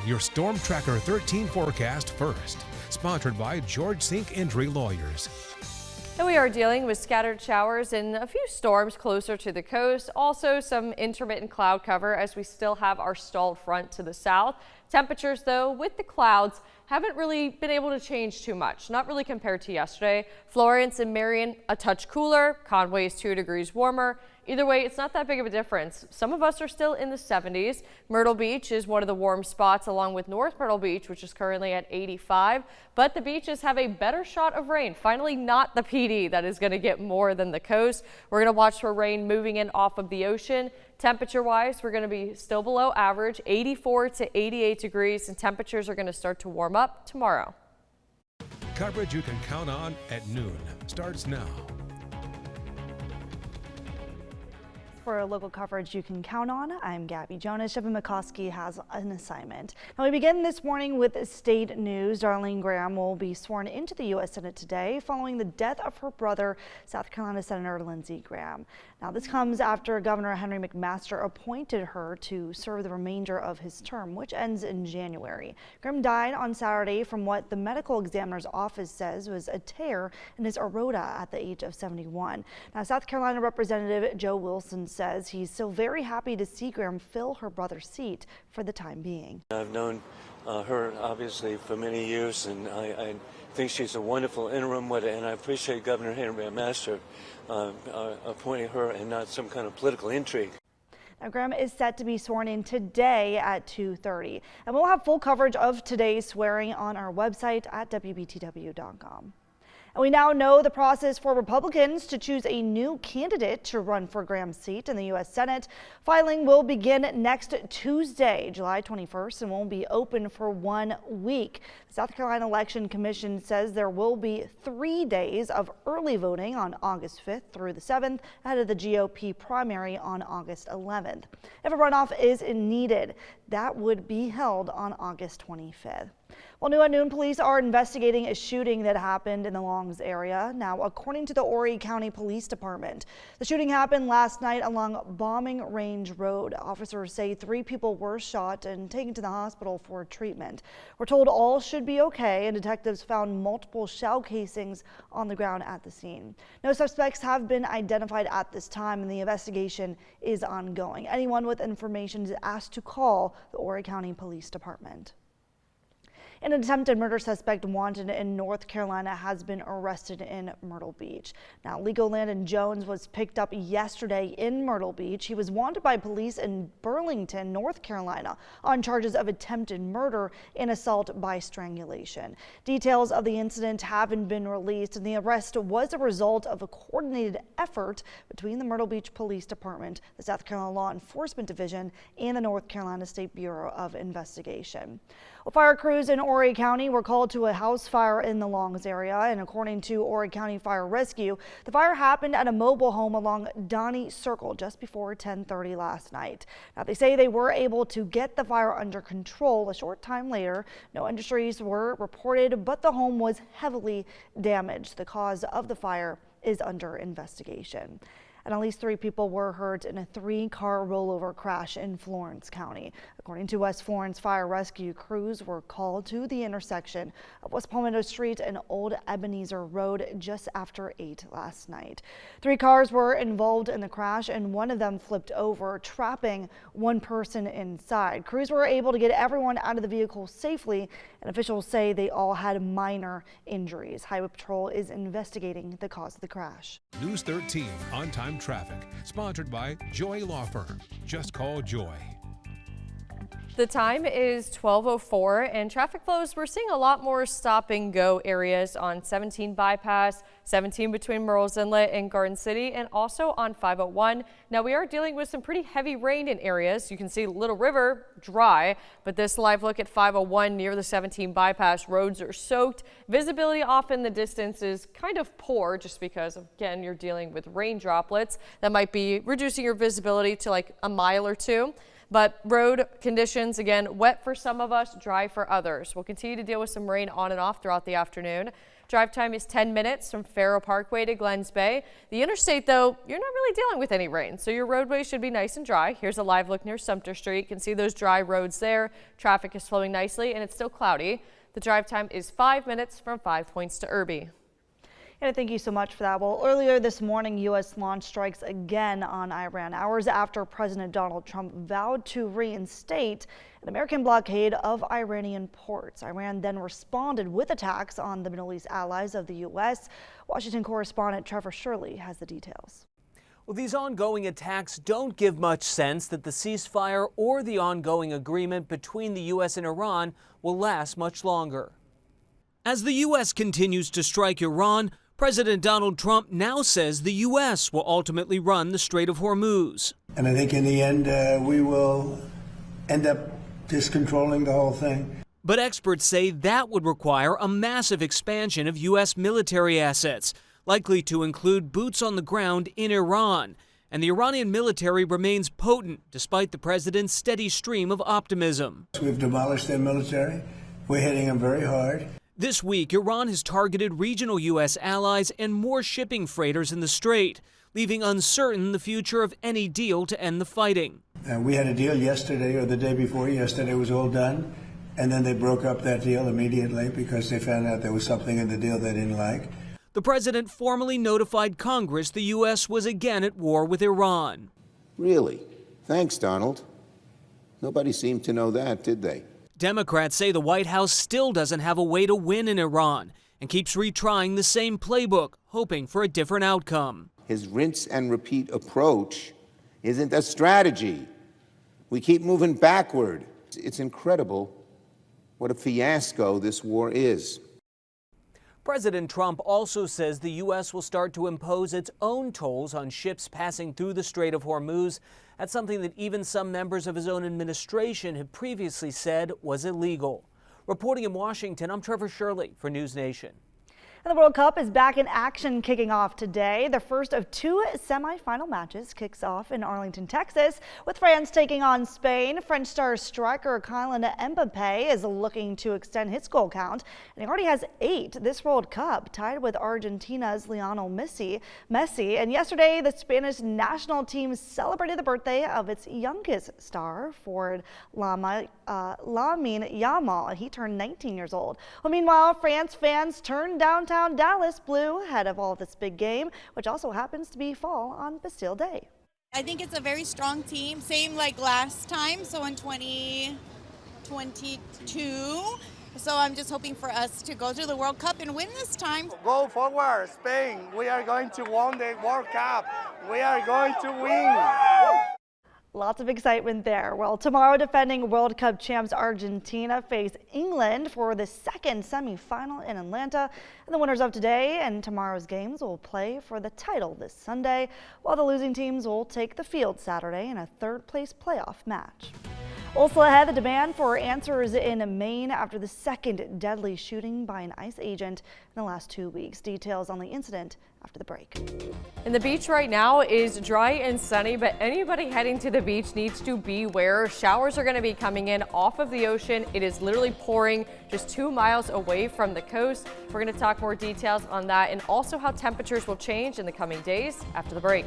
your Storm Tracker 13 forecast first. Sponsored by George Sink Injury Lawyers. And we are dealing with scattered showers and a few storms closer to the coast. Also some intermittent cloud cover as we still have our stalled front to the south. Temperatures, though, with the clouds, haven't really been able to change too much. Not really compared to yesterday. Florence and Marion, a touch cooler. Conway is 2 degrees warmer. Either way, it's not that big of a difference. Some of us are still in the 70s. Myrtle Beach is one of the warm spots, along with North Myrtle Beach, which is currently at 85. But the beaches have a better shot of rain. Finally, not the PD that is going to get more than the coast. We're going to watch for rain moving in off of the ocean. Temperature-wise, we're going to be still below average, 84 to 88 degrees, and temperatures are going to start to warm up tomorrow. Coverage you can count on at noon starts now. For local coverage you can count on, I'm Gabby Jonas. Shevin McCoskey has an assignment. Now we begin this morning with state news. Darlene Graham will be sworn into the U.S. Senate today following the death of her brother, South Carolina Senator Lindsey Graham. Now this comes after Governor Henry McMaster appointed her to serve the remainder of his term, which ends in January. Graham died on Saturday from what the medical examiner's office says was a tear in his aorta at the age of 71. Now South Carolina Representative Joe Wilson says he's so very happy to see Graham fill her brother's seat for the time being. I've known her obviously for many years, and I think she's a wonderful interim, and I appreciate Governor Henry McMaster appointing her and not some kind of political intrigue. Now, Graham is set to be sworn in today at 2:30, and we'll have full coverage of today's swearing on our website at WBTW.com. And we now know the process for Republicans to choose a new candidate to run for Graham's seat in the U.S. Senate. Filing will begin next Tuesday, July 21st, and will be open for 1 week. The South Carolina Election Commission says there will be 3 days of early voting on August 5th through the 7th ahead of the GOP primary on August 11th. If a runoff is needed, that would be held on August 25th. Well, new at noon, police are investigating a shooting that happened in the Longs area. Now, according to the Horry County Police Department, the shooting happened last night along Bombing Range Road. Officers say 3 people were shot and taken to the hospital for treatment. We're told all should be okay, and detectives found multiple shell casings on the ground at the scene. No suspects have been identified at this time, and the investigation is ongoing. Anyone with information is asked to call the Horry County Police Department. An attempted murder suspect wanted in North Carolina has been arrested in Myrtle Beach. Now, Legoland Jones was picked up yesterday in Myrtle Beach. He was wanted by police in Burlington, North Carolina, on charges of attempted murder and assault by strangulation. Details of the incident haven't been released, and the arrest was a result of a coordinated effort between the Myrtle Beach Police Department, the South Carolina Law Enforcement Division, and the North Carolina State Bureau of Investigation. Well, fire crews in Horry County were called to a house fire in the Longs area, and according to Horry County Fire Rescue, the fire happened at a mobile home along Donnie Circle just before 10:30 last night. Now, they say they were able to get the fire under control a short time later. No injuries were reported, but the home was heavily damaged. The cause of the fire is under investigation. And at least 3 people were hurt in a 3-car rollover crash in Florence County. According to West Florence Fire Rescue, crews were called to the intersection of West Palmetto Street and Old Ebenezer Road just after 8 last night. 3 cars were involved in the crash, and one of them flipped over, trapping 1 person inside. Crews were able to get everyone out of the vehicle safely, and officials say they all had minor injuries. Highway Patrol is investigating the cause of the crash. News 13 on-time traffic, sponsored by Joy Law Firm. Just call Joy. The time is 12:04, and traffic flows, we're seeing a lot more stop and go areas on 17 bypass, 17 between Murrells Inlet and Garden City, and also on 501. Now, we are dealing with some pretty heavy rain in areas. You can see Little River dry, but this live look at 501 near the 17 bypass, roads are soaked. Visibility off in the distance is kind of poor just because, again, you're dealing with rain droplets that might be reducing your visibility to like a mile or 2. But road conditions, again, wet for some of us, dry for others. We'll continue to deal with some rain on and off throughout the afternoon. Drive time is 10 minutes from Faro Parkway to Glens Bay. The interstate, though, you're not really dealing with any rain, so your roadway should be nice and dry. Here's a live look near Sumter Street. You can see those dry roads there. Traffic is flowing nicely, and it's still cloudy. The drive time is 5 minutes from 5 Points to Irby. And thank you so much for that. Well, earlier this morning, U.S. launched strikes again on Iran, hours after President Donald Trump vowed to reinstate an American blockade of Iranian ports. Iran then responded with attacks on the Middle East allies of the U.S. Washington correspondent Trevor Shirley has the details. Well, these ongoing attacks don't give much sense that the ceasefire or the ongoing agreement between the U.S. and Iran will last much longer. As the U.S. continues to strike Iran, President Donald Trump now says the U.S. will ultimately run the Strait of Hormuz. And I think in the end, we will end up just controlling the whole thing. But experts say that would require a massive expansion of U.S. military assets, likely to include boots on the ground in Iran. And the Iranian military remains potent despite the president's steady stream of optimism. We've demolished their military. We're hitting them very hard. This week, Iran has targeted regional U.S. allies and more shipping freighters in the strait, leaving uncertain the future of any deal to end the fighting. We had a deal yesterday or the day before yesterday was all done, and then they broke up that deal immediately because they found out there was something in the deal they didn't like. The president formally notified Congress the U.S. was again at war with Iran. Really? Thanks, Donald. Nobody seemed to know that, did they? Democrats say the White House still doesn't have a way to win in Iran and keeps retrying the same playbook, hoping for a different outcome. His rinse and repeat approach isn't a strategy. We keep moving backward. It's incredible what a fiasco this war is. President Trump also says the U.S. will start to impose its own tolls on ships passing through the Strait of Hormuz. That's something that even some members of his own administration had previously said was illegal. Reporting in Washington, I'm Trevor Shirley for News Nation. And the World Cup is back in action, kicking off today. The first of two semifinal matches kicks off in Arlington, Texas, with France taking on Spain. French star striker Kylian Mbappé is looking to extend his goal count, and he already has 8 this World Cup, tied with Argentina's Lionel Messi. And yesterday, the Spanish national team celebrated the birthday of its youngest star, forward Lamine Yamal. He turned 19 years old. Well, meanwhile, France fans turned downtown Dallas blue ahead of all this big game, which also happens to be fall on Bastille Day. I think it's a very strong team, same like last time, so in 2022. So I'm just hoping for us to go to the World Cup and win this time. Go forward, Spain. We are going to win the World Cup. We are going to win. Lots of excitement there. Well, tomorrow, defending World Cup champs Argentina face England for the second semifinal in Atlanta. And the winners of today and tomorrow's games will play for the title this Sunday, while the losing teams will take the field Saturday in a third-place playoff match. Also ahead, the demand for answers in Maine after the second deadly shooting by an ICE agent in the last 2 weeks. Details on the incident after the break. And the beach right now is dry and sunny, but anybody heading to the beach needs to beware. Showers are going to be coming in off of the ocean. It is literally pouring just 2 miles away from the coast. We're going to talk more details on that and also how temperatures will change in the coming days after the break.